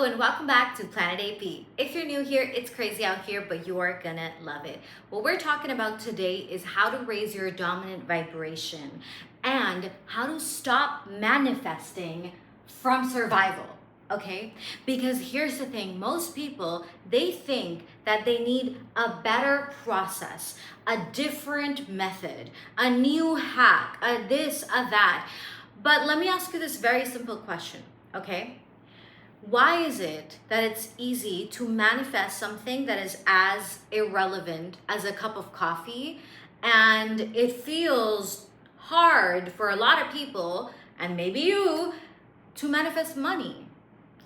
and welcome back to Planet AP. If you're new here, it's crazy out here, but you're gonna love it. What we're talking about today is how to raise your dominant vibration and how to stop manifesting from survival. Okay, because here's the thing, most people, they think that they need a better process, a different method, a new hack, a this, a that. But let me ask you this very simple question, okay? Why is it that it's easy to manifest something that is as irrelevant as a cup of coffee, and it feels hard for a lot of people, and maybe you, to manifest money?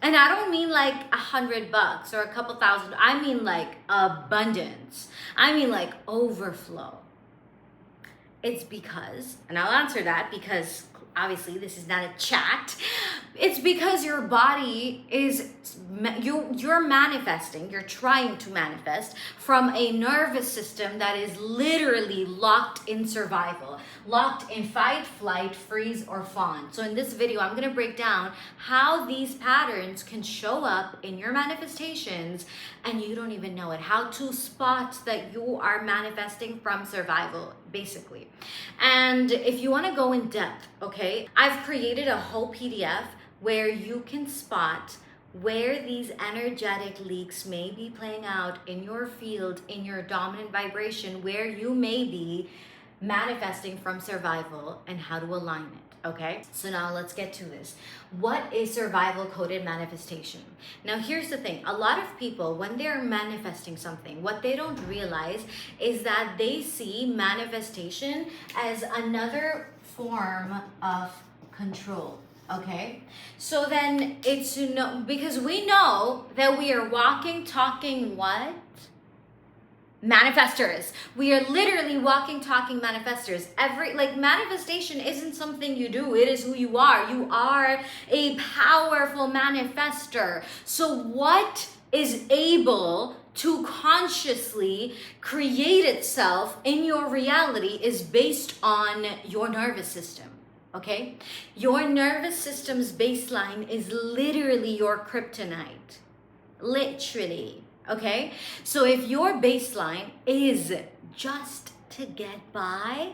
And I don't mean like $100 or a couple thousand. I mean like abundance. I mean like overflow. It's because, and I'll answer that because obviously this is not a chat. It's because your body is, you're manifesting, you're trying to manifest from a nervous system that is literally locked in survival, locked in fight, flight, freeze, or fawn. So in this video, I'm gonna break down how these patterns can show up in your manifestations and you don't even know it. How to spot that you are manifesting from survival, basically. And if you wanna go in depth, okay, I've created a whole PDF where you can spot where these energetic leaks may be playing out in your field, in your dominant vibration, where you may be manifesting from survival and how to align it, okay? So now let's get to this. What is survival coded manifestation? Now here's the thing, a lot of people, when they're manifesting something, what they don't realize is that they see manifestation as another form of control. Okay, so then it's because we know that we are walking, talking what? Manifestors. We are literally walking, talking manifestors. Manifestation isn't something you do, it is who you are. You are a powerful manifester. So what is able to consciously create itself in your reality is based on your nervous system. Okay? Your nervous system's baseline is literally your kryptonite. Literally. Okay? So if your baseline is just to get by,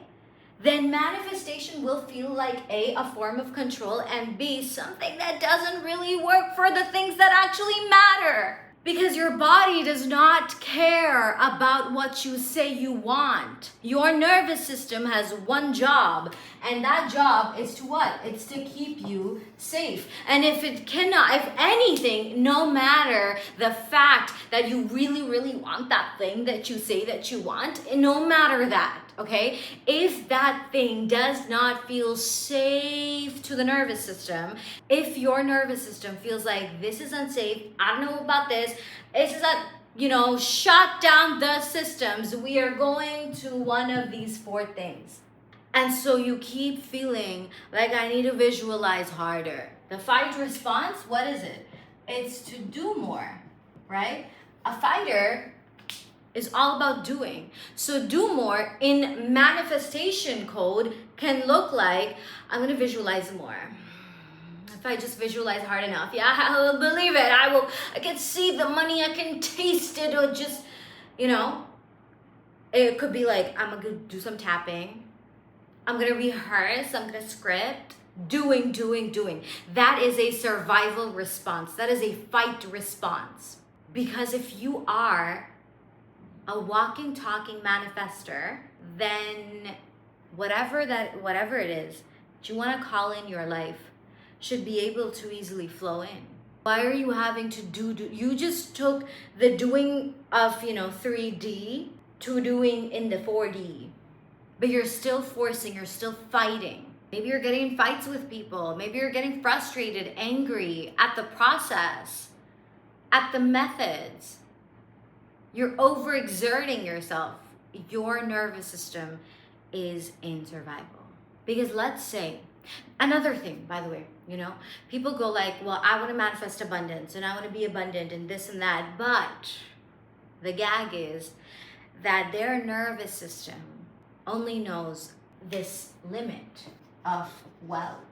then manifestation will feel like A, a form of control, and B, something that doesn't really work for the things that actually matter. Because your body does not care about what you say you want. Your nervous system has one job, and that job is to what? It's to keep you safe. And if anything, no matter the fact that you really, really want that thing that you say that you want, no matter that, okay? If that thing does not feel safe to the nervous system, if your nervous system feels like this is unsafe, I don't know about this, it's just that, shut down the systems, we are going to one of these four things. And so you keep feeling like I need to visualize harder. The fight response, what is it? It's to do more, right? A fighter is all about doing. So do more in manifestation code can look like, I'm gonna visualize more. If I just visualize hard enough, yeah, I will believe it. I can see the money, I can taste it, or just, it could be like, I'm gonna do some tapping. I'm gonna rehearse, I'm gonna script, doing. That is a survival response. That is a fight response. Because if you are a walking, talking manifester, then whatever it is that you want to call in your life should be able to easily flow in. Why are you having to do? You just took the doing of 3D to doing in the 4D, but you're still forcing, you're still fighting. Maybe you're getting in fights with people. Maybe you're getting frustrated, angry at the process, at the methods. You're overexerting yourself. Your nervous system is in survival. Because let's say, another thing, by the way, people go like, well, I want to manifest abundance and I want to be abundant and this and that. But the gag is that their nervous system only knows this limit of wealth.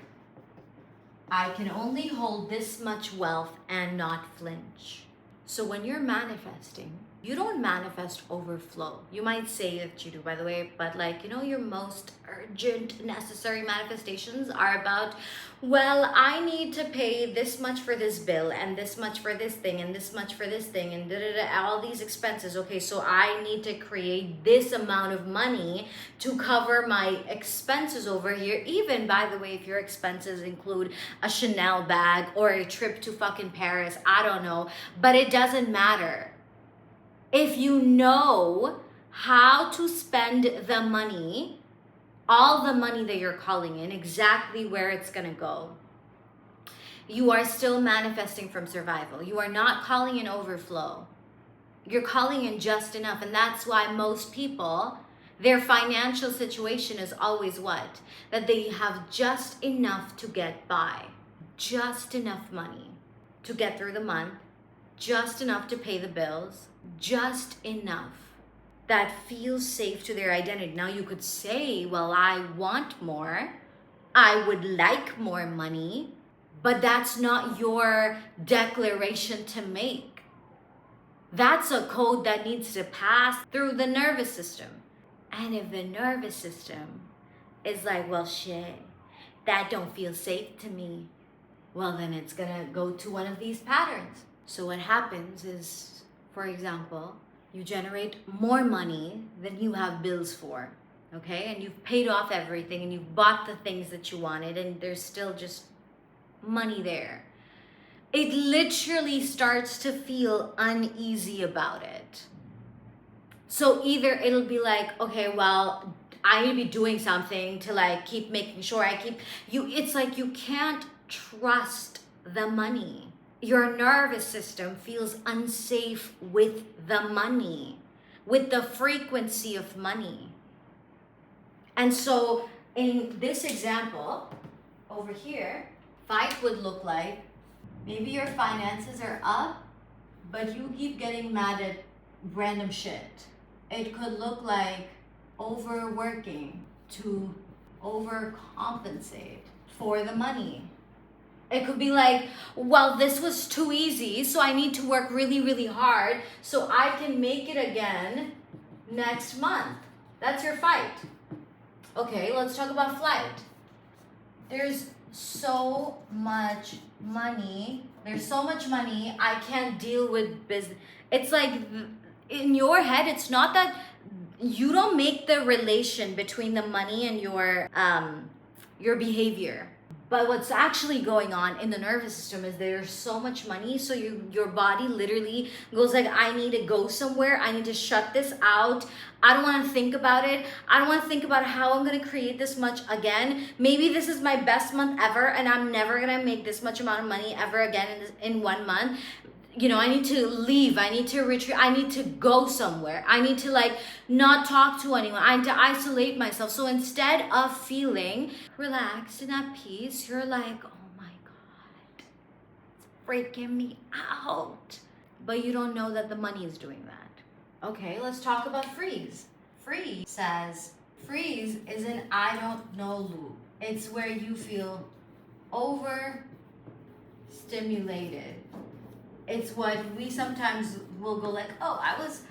I can only hold this much wealth and not flinch. So when you're manifesting, you don't manifest overflow. You might say that you do, by the way, but like, your most urgent, necessary manifestations are about, well, I need to pay this much for this bill and this much for this thing and this much for this thing and all these expenses. Okay, so I need to create this amount of money to cover my expenses over here. Even, by the way, if your expenses include a Chanel bag or a trip to fucking Paris, I don't know, but it doesn't matter. If you know how to spend the money, all the money that you're calling in, exactly where it's gonna go, you are still manifesting from survival. You are not calling in overflow. You're calling in just enough. And that's why most people, their financial situation is always what? That they have just enough to get by. Just enough money to get through the month. Just enough to pay the bills. Just enough that feels safe to their identity. Now you could say, well, I want more. I would like more money. But that's not your declaration to make. That's a code that needs to pass through the nervous system. And if the nervous system is like, well, shit, that don't feel safe to me, well, then it's gonna go to one of these patterns. So what happens is, for example, you generate more money than you have bills for, okay? And you've paid off everything and you've bought the things that you wanted and there's still just money there. It literally starts to feel uneasy about it. So either it'll be like, okay, well, I need to be doing something to like keep making sure I keep you. It's like you can't trust the money. Your nervous system feels unsafe with the money, with the frequency of money. And so in this example over here, fight would look like maybe your finances are up, but you keep getting mad at random shit. It could look like overworking to overcompensate for the money. It could be like, well, this was too easy, so I need to work really, really hard so I can make it again next month. That's your fight. Okay, let's talk about flight. There's so much money. There's so much money. I can't deal with business. It's like in your head, it's not that you don't make the relation between the money and your behavior. But what's actually going on in the nervous system is there's so much money, so your body literally goes like, I need to go somewhere. I need to shut this out. I don't want to think about it. I don't want to think about how I'm going to create this much again. Maybe this is my best month ever, and I'm never going to make this much amount of money ever again in 1 month. I need to leave. I need to retreat. I need to go somewhere. I need to like not talk to anyone. I need to isolate myself. So instead of feeling relaxed and at peace, you're like, oh my God, it's freaking me out. But you don't know that the money is doing that. Okay, let's talk about freeze. Freeze is an I don't know loop. It's where you feel overstimulated. It's what we sometimes will go like, oh, I was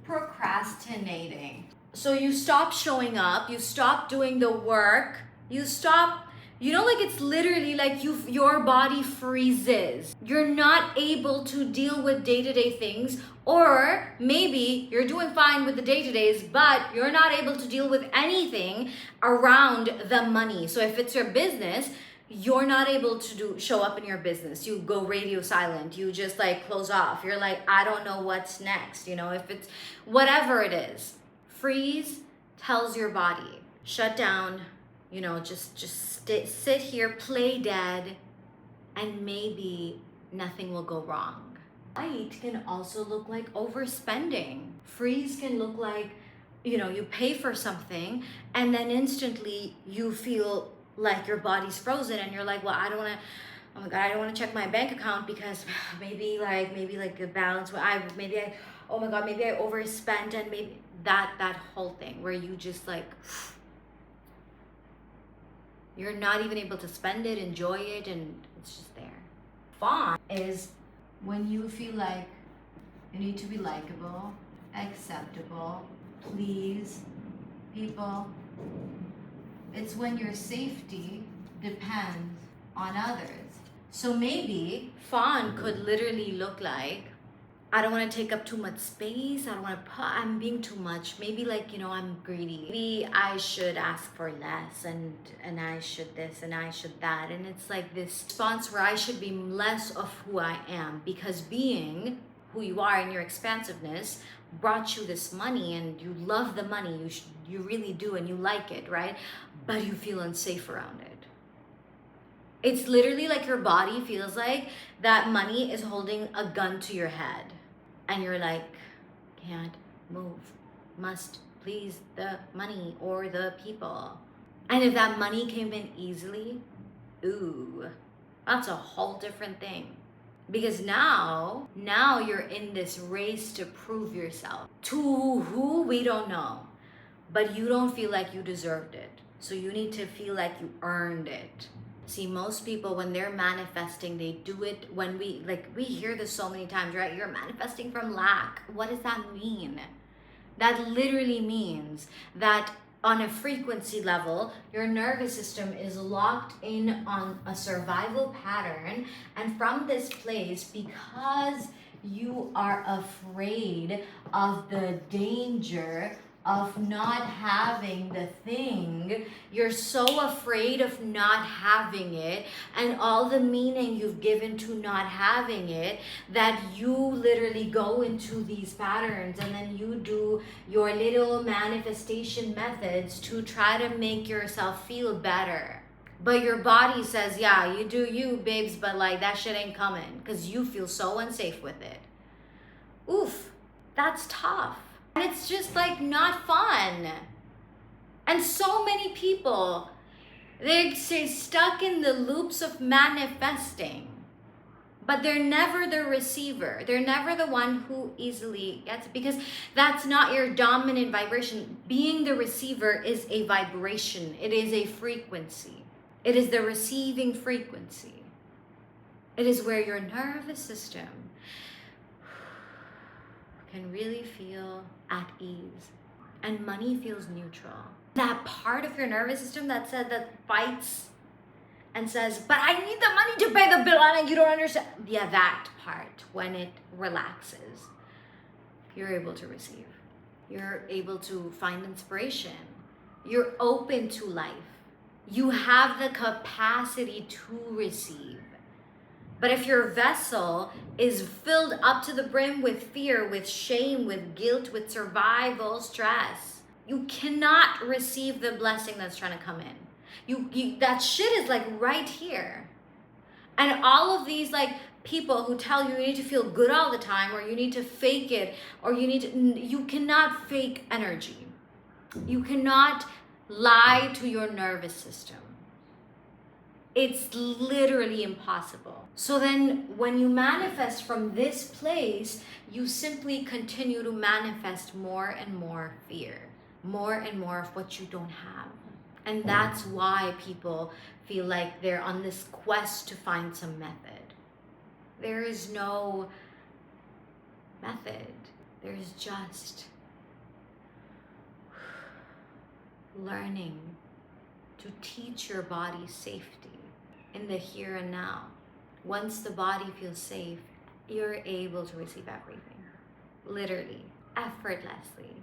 procrastinating. So you stop showing up, you stop doing the work, you stop, like it's literally like your body freezes. You're not able to deal with day-to-day things, or maybe you're doing fine with the day-to-days, but you're not able to deal with anything around the money. So if it's your business, you're not able to show up in your business. You go radio silent. You just like close off. You're like, I don't know what's next. If it's whatever it is. Freeze tells your body, shut down, just sit here, play dead, and maybe nothing will go wrong. Fight can also look like overspending. Freeze can look like, you pay for something and then instantly you feel like your body's frozen and you're like, well, I don't want to, oh my God, I don't want to check my bank account because maybe the balance, maybe I overspent, and maybe that whole thing where you just like, you're not even able to spend it, enjoy it, and It's just there. Fawn is when you feel like you need to be likable, acceptable, please people. It's when your safety depends on others. So maybe fawn could literally look like, I don't want to take up too much space. I don't want to I'm being too much. Maybe like, I'm greedy. Maybe I should ask for less and I should this and I should that. And it's like this response where I should be less of who I am, because being who you are in your expansiveness brought you this money and you love the money. You really do, and you like it, right? But you feel unsafe around it. It's literally like your body feels like that money is holding a gun to your head. And you're like, can't move, must please the money or the people. And if that money came in easily, ooh, that's a whole different thing. Because now you're in this race to prove yourself. To who, we don't know. But you don't feel like you deserved it. So you need to feel like you earned it. See, most people, when they're manifesting, they do it when we hear this so many times, right? You're manifesting from lack. What does that mean? That literally means that on a frequency level, your nervous system is locked in on a survival pattern. And from this place, because you are afraid of the danger of not having the thing, you're so afraid of not having it and all the meaning you've given to not having it, that you literally go into these patterns and then you do your little manifestation methods to try to make yourself feel better. But your body says, yeah, you do you, babes, but like that shit ain't coming because you feel so unsafe with it. Oof, that's tough. And it's just like not fun. And so many people, they stay stuck in the loops of manifesting, but they're never the receiver. They're never the one who easily gets it, because that's not your dominant vibration. Being the receiver is a vibration. It is a frequency. It is the receiving frequency. It is where your nervous system can really feel at ease, and money feels neutral. That part of your nervous system that fights and says, but I need the money to pay the bill and you don't understand. Yeah, that part, when it relaxes, you're able to receive. You're able to find inspiration. You're open to life. You have the capacity to receive. But if your vessel is filled up to the brim with fear, with shame, with guilt, with survival stress, you cannot receive the blessing that's trying to come in. You that shit is like right here. And all of these like people who tell you need to feel good all the time, or you need to fake it, or you cannot fake energy. You cannot lie to your nervous system. It's literally impossible. So then when you manifest from this place, you simply continue to manifest more and more fear, more and more of what you don't have. And that's why people feel like they're on this quest to find some method. There is no method. There's just learning to teach your body safety in the here and now. Once the body feels safe, you're able to receive everything, literally, effortlessly.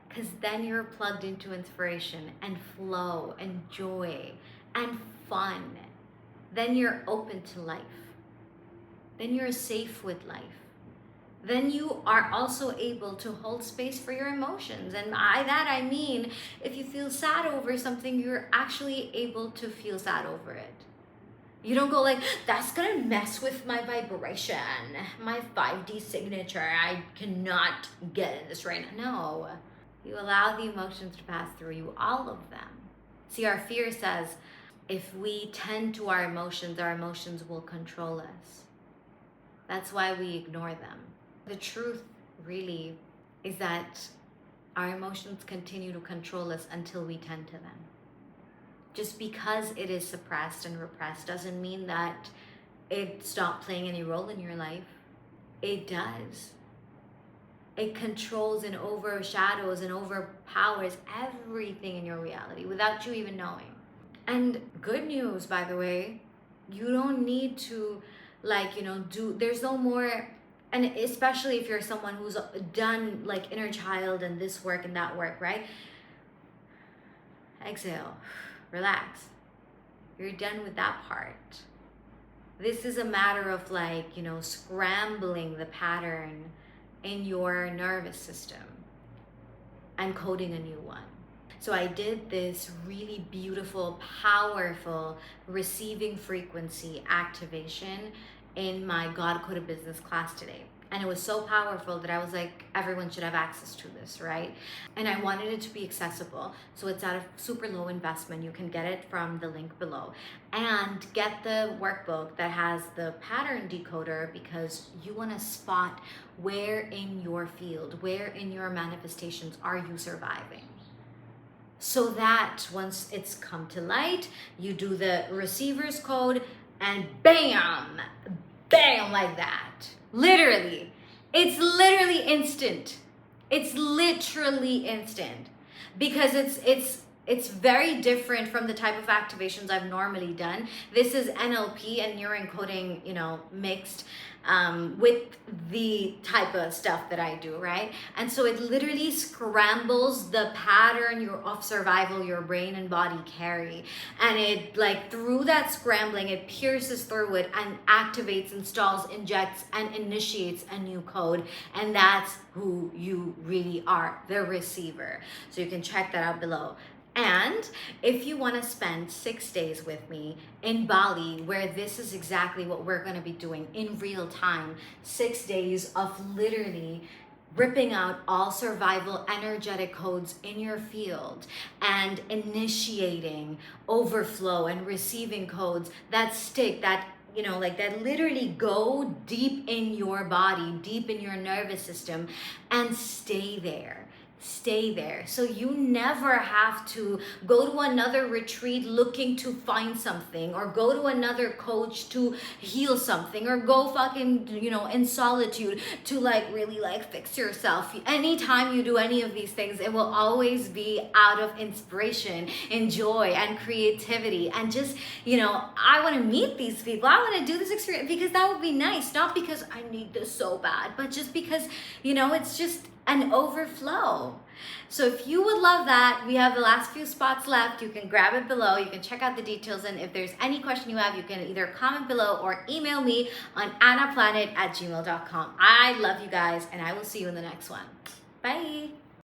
Because then you're plugged into inspiration and flow and joy and fun. Then you're open to life. Then you're safe with life. Then you are also able to hold space for your emotions. And by that I mean, if you feel sad over something, you're actually able to feel sad over it. You don't go like, that's gonna mess with my vibration, my 5D signature, I cannot get in this right now. No, you allow the emotions to pass through you, all of them. See, our fear says, if we tend to our emotions will control us. That's why we ignore them. The truth really is that our emotions continue to control us until we tend to them. Just because it is suppressed and repressed doesn't mean that it stopped playing any role in your life. It does. It controls and overshadows and overpowers everything in your reality without you even knowing. And good news, by the way, you don't need to, like, there's no more. And especially if you're someone who's done like inner child and this work and that work, right? Exhale, relax. You're done with that part. This is a matter of like, scrambling the pattern in your nervous system and coding a new one. So I did this really beautiful, powerful receiving frequency activation in my God Coded Business class today. And it was so powerful that I was like, everyone should have access to this, right? And I wanted it to be accessible. So it's at a super low investment. You can get it from the link below. And get the workbook that has the pattern decoder, because you want to spot where in your field, where in your manifestations are you surviving. So that once it's come to light, you do the receiver's code and bam, bam, like that. Literally. It's literally instant. It's literally instant. Because it's very different from the type of activations I've normally done. This is NLP and neuroencoding, mixed with the type of stuff that I do, right? And so it literally scrambles the pattern of survival your brain and body carry. And it, like, through that scrambling, it pierces through it and activates, installs, injects, and initiates a new code. And that's who you really are, the receiver. So you can check that out below. And if you want to spend 6 days with me in Bali, where this is exactly what we're going to be doing in real time, 6 days of literally ripping out all survival energetic codes in your field and initiating overflow and receiving codes that stick, that that literally go deep in your body, deep in your nervous system, and stay there. Stay there. So you never have to go to another retreat looking to find something, or go to another coach to heal something, or go fucking, in solitude to really fix yourself. Anytime you do any of these things, it will always be out of inspiration and joy and creativity. And just, I want to meet these people. I want to do this experience because that would be nice. Not because I need this so bad, but just because, it's just an overflow. So if you would love that, we have the last few spots left. You can grab it below. You can check out the details. And if there's any question you have, you can either comment below or email me on annaplanet@gmail.com. I love you guys, and I will see you in the next one. Bye.